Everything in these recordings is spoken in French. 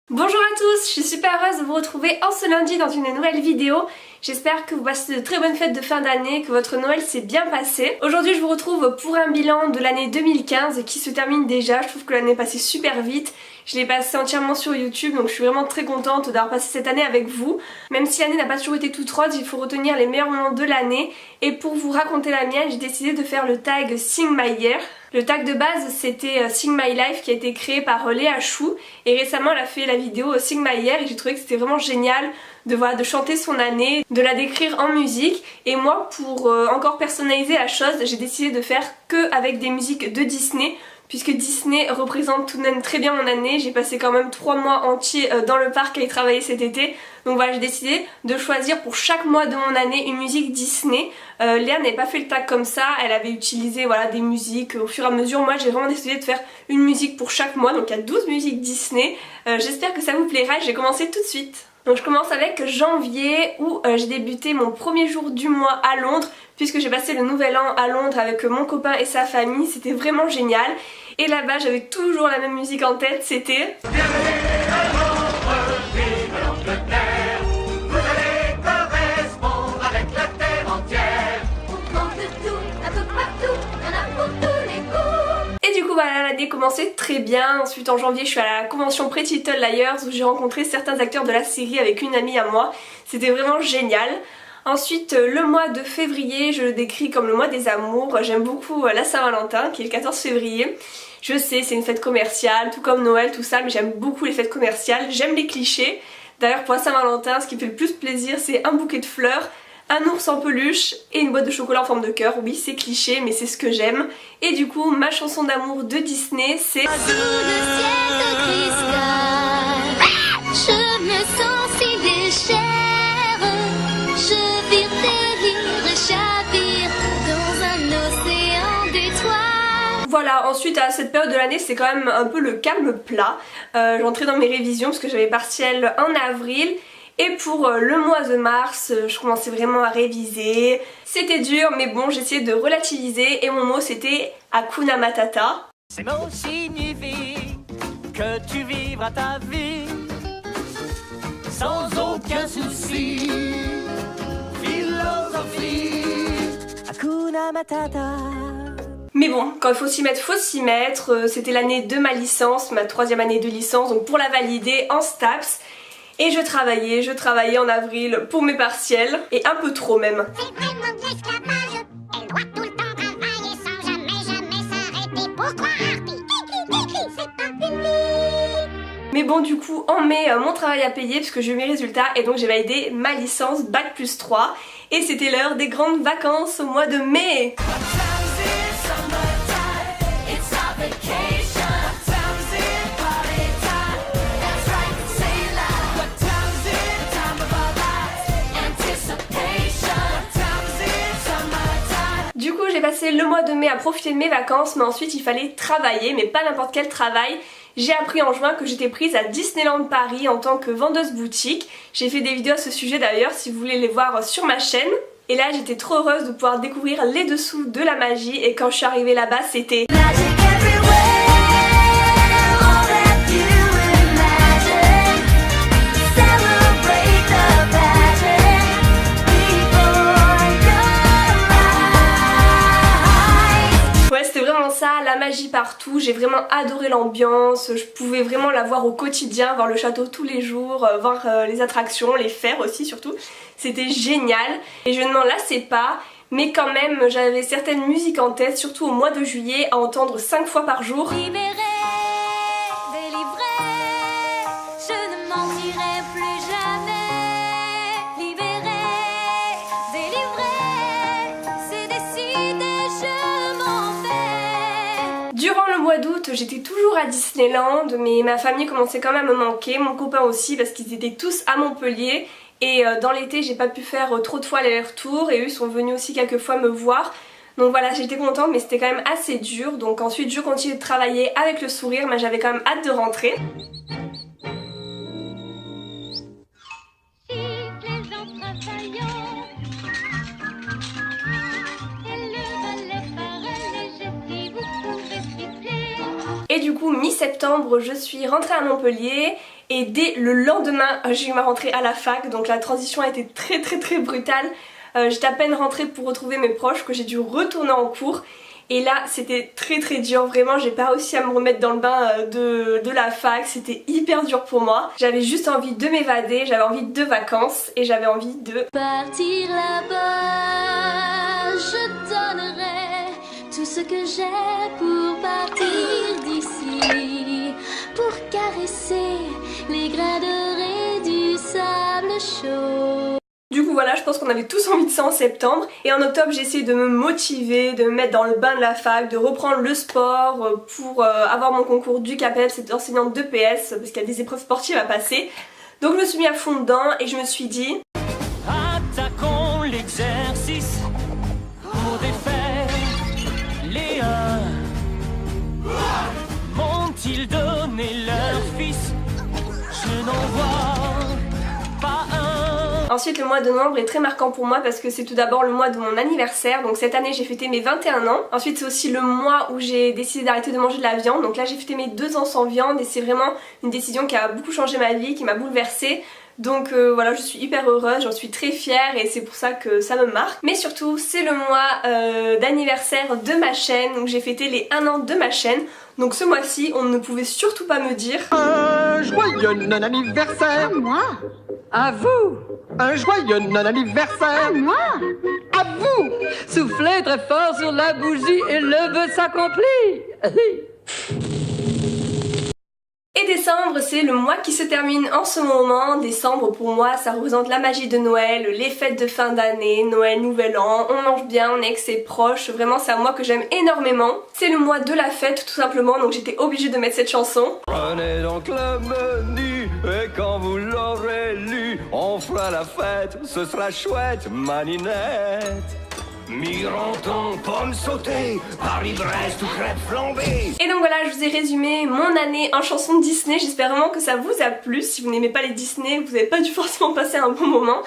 Bonjour à tous, je suis super heureuse de vous retrouver en ce lundi dans une nouvelle vidéo. J'espère que vous passez de très bonnes fêtes de fin d'année, que votre Noël s'est bien passé. Aujourd'hui je vous retrouve pour un bilan de l'année 2015 qui se termine déjà. Je trouve que l'année est passée super vite. Je l'ai passée entièrement sur YouTube, donc je suis vraiment très contente d'avoir passé cette année avec vous. Même si l'année n'a pas toujours été toute rose, il faut retenir les meilleurs moments de l'année. Et pour vous raconter la mienne, j'ai décidé de faire le tag Sing My Year. Le tag de base c'était Sing My Life qui a été créé par Léa Chou et récemment elle a fait la vidéo Sing My Year et j'ai trouvé que c'était vraiment génial de chanter son année, de la décrire en musique. Et moi pour encore personnaliser la chose, j'ai décidé de faire que avec des musiques de Disney, puisque Disney représente tout de même très bien mon année. J'ai passé quand même 3 mois entiers dans le parc à y travailler cet été. Donc voilà, j'ai décidé de choisir pour chaque mois de mon année une musique Disney. Léa n'avait pas fait le tag comme ça, elle avait utilisé voilà, des musiques au fur et à mesure. Moi j'ai vraiment décidé de faire une musique pour chaque mois, donc il y a 12 musiques Disney. J'espère que ça vous plaira et je vais commencer tout de suite. Donc je commence avec janvier où j'ai débuté mon premier jour du mois à Londres, puisque j'ai passé le nouvel an à Londres avec mon copain et sa famille. C'était vraiment génial. Et là-bas j'avais toujours la même musique en tête, c'était... Voilà, l'année commençait très bien. Ensuite en janvier je suis à la convention Pretty Little Liars où j'ai rencontré certains acteurs de la série avec une amie à moi. C'était vraiment génial. Ensuite le mois de février je le décris comme le mois des amours. J'aime beaucoup la Saint-Valentin qui est le 14 février. Je sais c'est une fête commerciale tout comme Noël tout ça, mais j'aime beaucoup les fêtes commerciales. J'aime les clichés. D'ailleurs pour la Saint-Valentin ce qui fait le plus plaisir c'est un bouquet de fleurs, un ours en peluche et une boîte de chocolat en forme de cœur. Oui c'est cliché mais c'est ce que j'aime. Et du coup ma chanson d'amour de Disney c'est... Sous le ciel de cristal, je me sens si légère, je vire des rires et chavire dans un océan d'étoiles. Voilà, ensuite à cette période de l'année c'est quand même un peu le calme plat. J'entrais dans mes révisions parce que j'avais partiel en avril. Et pour le mois de mars, je commençais vraiment à réviser. C'était dur, mais bon, j'essayais de relativiser et mon mot c'était Hakuna Matata. Ces mots signifient que tu vivras ta vie sans aucun souci. Philosophie, Hakuna Matata. Mais bon, quand il faut s'y mettre, faut s'y mettre. C'était l'année de ma licence, ma 3e année de licence, donc pour la valider en STAPS. Et je travaillais en avril pour mes partiels, et un peu trop même. C'est vraiment de l'esclavage, elle doit tout le temps travailler sans jamais s'arrêter. Pourquoi c'est pas fini. Mais bon du coup en mai mon travail a payé parce que j'ai eu mes résultats et donc j'ai validé ma licence Bac plus 3. Et c'était l'heure des grandes vacances au mois de mai. Du coup j'ai passé le mois de mai à profiter de mes vacances, mais ensuite il fallait travailler, mais pas n'importe quel travail. J'ai appris en juin que j'étais prise à Disneyland Paris en tant que vendeuse boutique. J'ai fait des vidéos à ce sujet d'ailleurs si vous voulez les voir sur ma chaîne. Et là j'étais trop heureuse de pouvoir découvrir les dessous de la magie et quand je suis arrivée là-bas c'était... ça, la magie partout, j'ai vraiment adoré l'ambiance, je pouvais vraiment la voir au quotidien, voir le château tous les jours, voir les attractions, les fers aussi surtout, c'était génial et je ne m'en lassais pas, mais quand même j'avais certaines musiques en tête, surtout au mois de juillet, à entendre 5 fois par jour. Libérée, délivrée, je ne mentirai plus jamais. Libérée, délivrée, c'est décidé, je m'en vais. Durant le mois d'août, j'étais toujours à Disneyland, mais ma famille commençait quand même à me manquer, mon copain aussi parce qu'ils étaient tous à Montpellier. Et dans l'été j'ai pas pu faire trop de fois l'aller-retour et eux sont venus aussi quelques fois me voir. Donc voilà, j'étais contente mais c'était quand même assez dur. Donc ensuite je continue de travailler avec le sourire mais j'avais quand même hâte de rentrer. Et du coup mi-septembre je suis rentrée à Montpellier Et dès le lendemain, j'ai eu ma rentrée à la fac, donc la transition a été très brutale. J'étais à peine rentrée pour retrouver mes proches, que j'ai dû retourner en cours. Et là c'était très dur, vraiment j'ai pas réussi à me remettre dans le bain de la fac, c'était hyper dur pour moi. J'avais juste envie de m'évader, j'avais envie de vacances et j'avais envie de partir là-bas. Je donnerai tout ce que j'ai pour partir d'ici, pour caresser les grains dorés du sable chaud. Du coup voilà, je pense qu'on avait tous envie de ça en septembre. Et en octobre j'ai essayé de me motiver, de me mettre dans le bain de la fac, de reprendre le sport pour avoir mon concours du CAPES, cette enseignante de PS, parce qu'il y a des épreuves sportives à passer. Donc je me suis mis à fond dedans et je me suis dit Attaquons l'exercice pour défaire les m'ont-ils donné leur fils? Je n'en vois pas un. Ensuite le mois de novembre est très marquant pour moi parce que c'est tout d'abord le mois de mon anniversaire, donc cette année j'ai fêté mes 21 ans. Ensuite c'est aussi le mois où j'ai décidé d'arrêter de manger de la viande, donc là j'ai fêté mes 2 ans sans viande et c'est vraiment une décision qui a beaucoup changé ma vie, qui m'a bouleversée. Donc voilà, je suis hyper heureuse, j'en suis très fière et c'est pour ça que ça me marque. Mais surtout c'est le mois d'anniversaire de ma chaîne, où j'ai fêté les 1 an de ma chaîne. Donc ce mois-ci on ne pouvait surtout pas me dire un joyeux non-anniversaire. À moi. À vous. Un joyeux non-anniversaire. À moi. À vous. Soufflez très fort sur la bougie et le vœu s'accomplit. Et décembre c'est le mois qui se termine en ce moment. Décembre pour moi ça représente la magie de Noël, les fêtes de fin d'année, Noël, Nouvel An, on mange bien, on est avec ses proches, vraiment c'est un mois que j'aime énormément. C'est le mois de la fête tout simplement, donc j'étais obligée de mettre cette chanson. Prenez donc le menu et quand vous l'aurez lu, on fera la fête, ce sera chouette, maninette. Mironton, pommes sautées, Paris-Brest ou crêpes flambées. Et donc voilà, je vous ai résumé mon année en chansons Disney, j'espère vraiment que ça vous a plu. Si vous n'aimez pas les Disney, vous n'avez pas dû forcément passer un bon moment.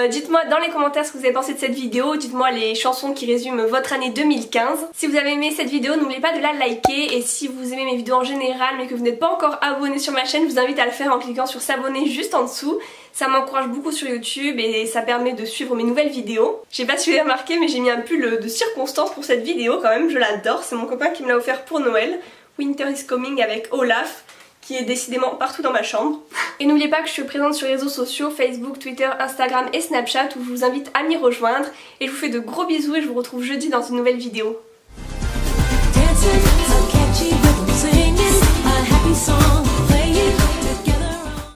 Dites-moi dans les commentaires ce que vous avez pensé de cette vidéo, dites-moi les chansons qui résument votre année 2015. Si vous avez aimé cette vidéo, n'oubliez pas de la liker, et si vous aimez mes vidéos en général mais que vous n'êtes pas encore abonné sur ma chaîne, je vous invite à le faire en cliquant sur s'abonner juste en dessous. Ça m'encourage beaucoup sur YouTube et ça permet de suivre mes nouvelles vidéos. Je sais pas si vous avez remarqué mais j'ai mis un pull de circonstance pour cette vidéo quand même, je l'adore, c'est mon copain qui me l'a offert pour Noël. Winter is Coming avec Olaf, qui est décidément partout dans ma chambre. Et n'oubliez pas que je suis présente sur les réseaux sociaux, Facebook, Twitter, Instagram et Snapchat, où je vous invite à m'y rejoindre. Et je vous fais de gros bisous et je vous retrouve jeudi dans une nouvelle vidéo. Dancing, so catchy, rhythm singing, a happy song.